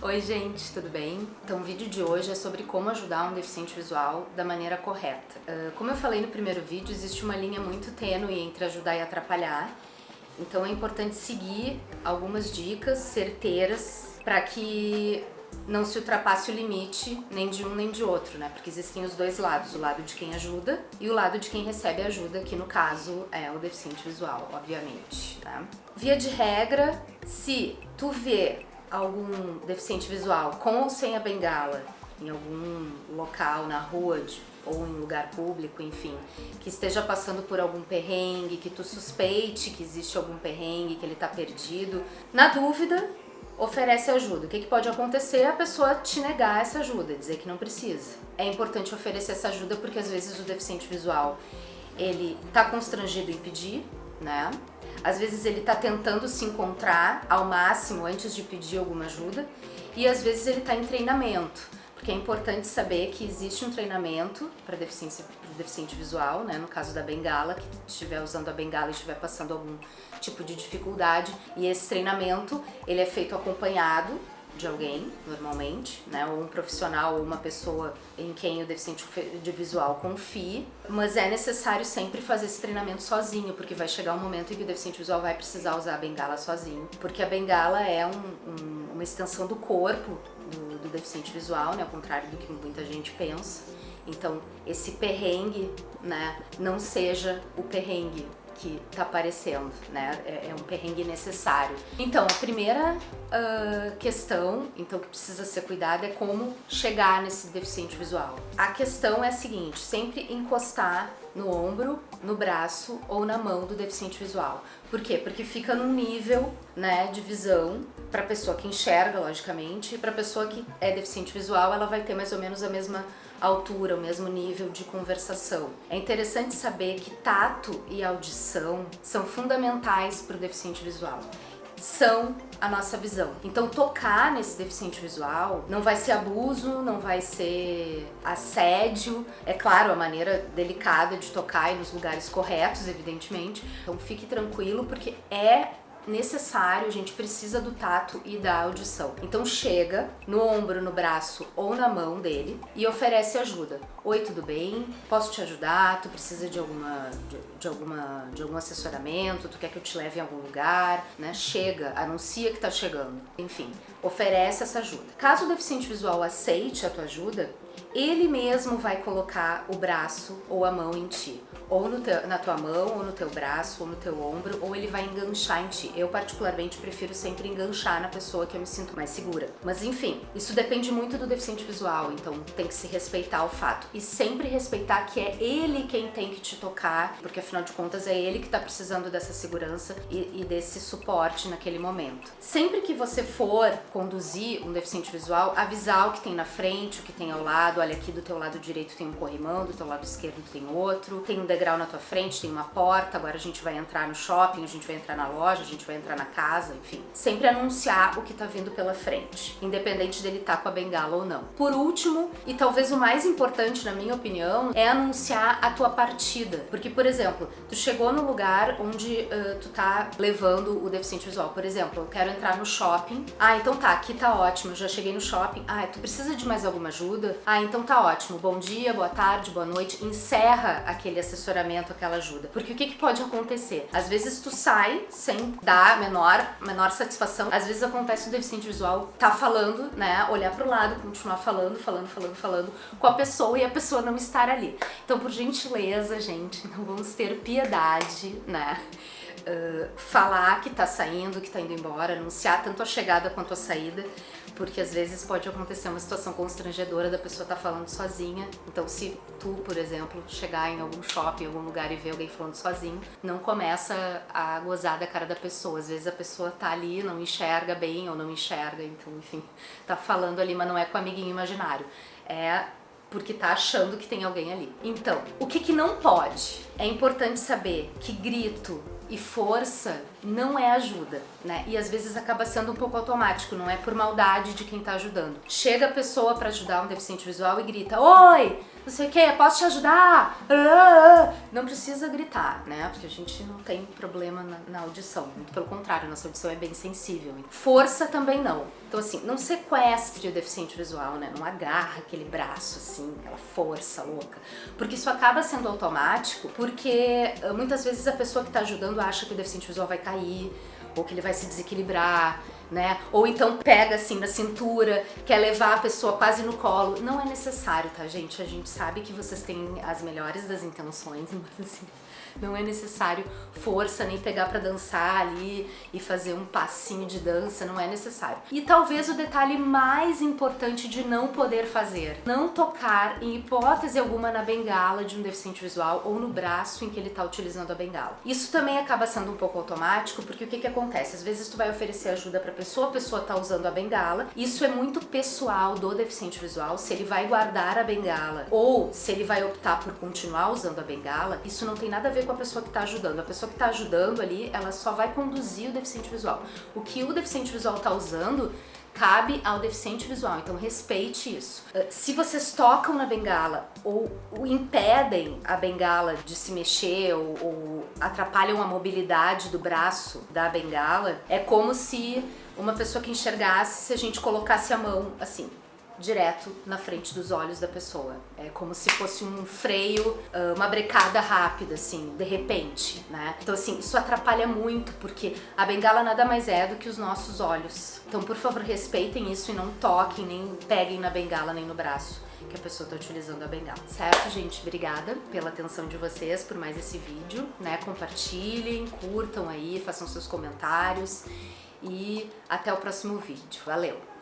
Oi gente, tudo bem? Então o vídeo de hoje é sobre como ajudar um deficiente visual da maneira correta. Como eu falei no primeiro vídeo, existe uma linha muito tênue entre ajudar e atrapalhar, então é importante seguir algumas dicas certeiras para que não se ultrapasse o limite nem de um nem de outro, né? Porque existem os dois lados, o lado de quem ajuda e o lado de quem recebe ajuda, que no caso é o deficiente visual, obviamente, tá? Via de regra, se tu vê algum deficiente visual com ou sem a bengala em algum local, na rua ou em lugar público, enfim, que esteja passando por algum perrengue, que tu suspeite que existe algum perrengue, que ele tá perdido, na dúvida, oferece ajuda. O que pode acontecer? A pessoa te negar essa ajuda, dizer que não precisa. É importante oferecer essa ajuda porque às vezes o deficiente visual, ele tá constrangido em pedir, né? Às vezes ele tá tentando se encontrar ao máximo antes de pedir alguma ajuda e às vezes ele tá em treinamento, porque é importante saber que existe um treinamento para deficiente visual, né? No caso da bengala, que estiver usando a bengala e estiver passando algum tipo de dificuldade, e esse treinamento ele é feito acompanhado de alguém, normalmente, né, ou um profissional ou uma pessoa em quem o deficiente visual confie, mas é necessário sempre fazer esse treinamento sozinho, porque vai chegar um momento em que o deficiente visual vai precisar usar a bengala sozinho, porque a bengala é uma extensão do corpo do deficiente visual, né, ao contrário do que muita gente pensa. Então, esse perrengue, né, não seja o perrengue que tá aparecendo, né? É um perrengue necessário. Então, a primeira questão, então, que precisa ser cuidada é como chegar nesse deficiente visual. A questão é a seguinte: sempre encostar no ombro, no braço ou na mão do deficiente visual. Por quê? Porque fica num nível, né, de visão para pessoa que enxerga, logicamente, e para pessoa que é deficiente visual, ela vai ter mais ou menos a mesma altura, o mesmo nível de conversação. É interessante saber que tato e audição são fundamentais para o deficiente visual. São a nossa visão. Então, tocar nesse deficiente visual não vai ser abuso, não vai ser assédio. É claro, a maneira delicada de tocar e nos lugares corretos, evidentemente. Então, fique tranquilo, porque é necessário, a gente precisa do tato e da audição. Então chega no ombro, no braço ou na mão dele e oferece ajuda. Oi, tudo bem? Posso te ajudar? Tu precisa de algum assessoramento? Tu quer que eu te leve em algum lugar? Né? Chega, anuncia que tá chegando. Enfim, oferece essa ajuda. Caso o deficiente visual aceite a tua ajuda, ele mesmo vai colocar o braço ou a mão em ti, ou na tua mão, ou no teu braço, ou no teu ombro, ou ele vai enganchar em ti. Eu particularmente prefiro sempre enganchar na pessoa que eu me sinto mais segura. Mas enfim, isso depende muito do deficiente visual, então tem que se respeitar o fato. E sempre respeitar que é ele quem tem que te tocar, porque afinal de contas é ele que tá precisando dessa segurança e desse suporte naquele momento. Sempre que você for conduzir um deficiente visual, avisar o que tem na frente, o que tem ao lado. Olha, aqui do teu lado direito tem um corrimão, do teu lado esquerdo tem outro, tem um degrau na tua frente, tem uma porta, agora a gente vai entrar no shopping, a gente vai entrar na loja, a gente vai entrar na casa, enfim. Sempre anunciar o que tá vindo pela frente, independente dele estar com a bengala ou não. Por último, e talvez o mais importante na minha opinião, é anunciar a tua partida. Porque, por exemplo, tu chegou no lugar onde tu tá levando o deficiente visual. Por exemplo, eu quero entrar no shopping. Ah, então tá, aqui tá ótimo, já cheguei no shopping. Ah, tu precisa de mais alguma ajuda? Ah, então tá ótimo, bom dia, boa tarde, boa noite. Encerra aquele assessoramento, aquela ajuda. Porque o que pode acontecer? Às vezes tu sai sem dar menor satisfação. Às vezes acontece o deficiente visual tá falando, né, olhar pro lado, continuar falando com a pessoa e a pessoa não estar ali. Então, por gentileza, gente, não vamos ter piedade, né? Falar que tá saindo, que tá indo embora, anunciar tanto a chegada quanto a saída, porque às vezes pode acontecer uma situação constrangedora da pessoa tá falando sozinha. Então, se tu, por exemplo, chegar em algum shopping, em algum lugar e ver alguém falando sozinho, não começa a gozar da cara da pessoa. Às vezes a pessoa tá ali, não enxerga bem ou não enxerga, então, enfim, tá falando ali, mas não é com o amiguinho imaginário. É porque tá achando que tem alguém ali. Então, o que não pode? É importante saber que grito e força não é ajuda, né? E às vezes acaba sendo um pouco automático, não é por maldade de quem tá ajudando. Chega a pessoa para ajudar um deficiente visual e grita: oi, não sei o que, posso te ajudar? Não precisa gritar, né? Porque a gente não tem problema na audição, muito pelo contrário, nossa audição é bem sensível. Força também não. Então assim, não sequestre o deficiente visual, né? Não agarra aquele braço assim, aquela força louca. Porque isso acaba sendo automático, porque muitas vezes a pessoa que tá ajudando acha que o deficiente visual vai cair, ou que ele vai se desequilibrar, né? Ou então pega assim na cintura, quer levar a pessoa quase no colo. Não é necessário, tá, gente? A gente sabe que vocês têm as melhores das intenções, mas assim, não é necessário força, nem pegar pra dançar ali e fazer um passinho de dança, não é necessário. E talvez o detalhe mais importante de não poder fazer: não tocar em hipótese alguma na bengala de um deficiente visual ou no braço em que ele tá utilizando a bengala. Isso também acaba sendo um pouco automático, porque o que acontece? Às vezes tu vai oferecer ajuda pra pessoa, a pessoa tá usando a bengala, isso é muito pessoal do deficiente visual, se ele vai guardar a bengala ou se ele vai optar por continuar usando a bengala, isso não tem nada a ver com a pessoa que tá ajudando. A pessoa que tá ajudando ali, ela só vai conduzir o deficiente visual. O que o deficiente visual tá usando cabe ao deficiente visual, então respeite isso. Se vocês tocam na bengala ou impedem a bengala de se mexer ou atrapalham a mobilidade do braço da bengala, é como se uma pessoa que enxergasse, se a gente colocasse a mão assim, direto na frente dos olhos da pessoa. É como se fosse um freio, uma brecada rápida, assim, de repente, né? Então, assim, isso atrapalha muito, porque a bengala nada mais é do que os nossos olhos. Então, por favor, respeitem isso e não toquem, nem peguem na bengala, nem no braço que a pessoa tá utilizando a bengala. Certo, gente? Obrigada pela atenção de vocês, por mais esse vídeo, né? Compartilhem, curtam aí, façam seus comentários e até o próximo vídeo. Valeu!